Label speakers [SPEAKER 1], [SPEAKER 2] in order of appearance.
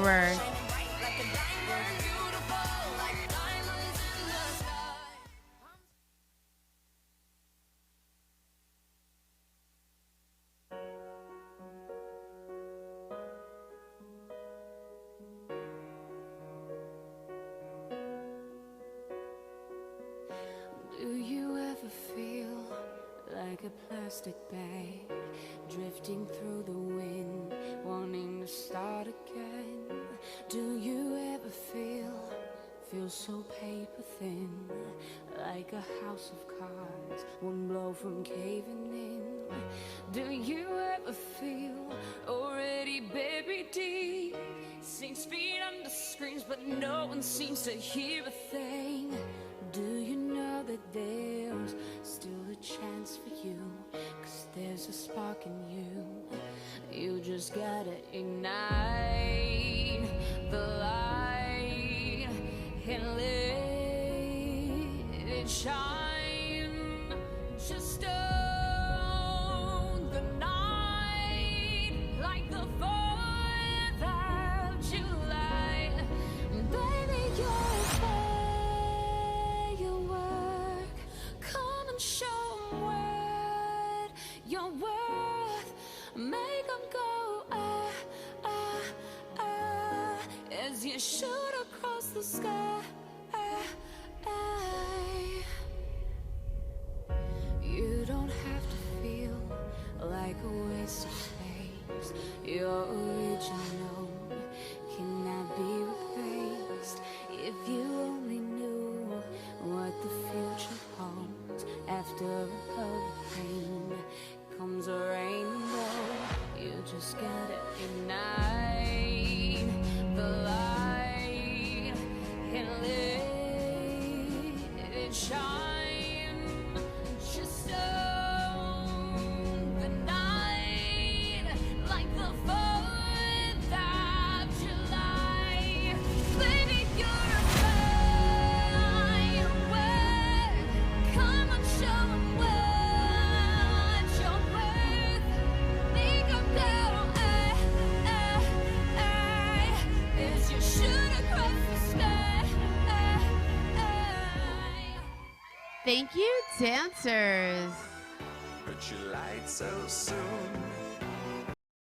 [SPEAKER 1] Work.
[SPEAKER 2] Do you ever feel like a plastic bag drifting through the wind, wanting to start again? Do you ever feel so paper thin, like a house of cards, one blow from caving in? Do you ever feel already buried deep, 6 feet under screens, but no one seems to hear a thing? Do you know that there's still a chance for you? 'Cause there's a spark in you. You just gotta ignite the light and let it shine. Just own the night like the 4th of July. Baby, you're a firework. Come and show 'em what you're worth. Make 'em go as you shoot across the sky. You don't have to feel like a waste of space. Your original cannot be replaced. If you only knew what the future holds. After a hurricane comes a rainbow. You just gotta ignite the light and let it shine. Just own the night like the 4th of July. Baby, you're a firework. Come on, show 'em what you're worth. Make 'em go as you shoot across the sky.
[SPEAKER 1] Thank you, dancers.
[SPEAKER 3] But you lied so soon.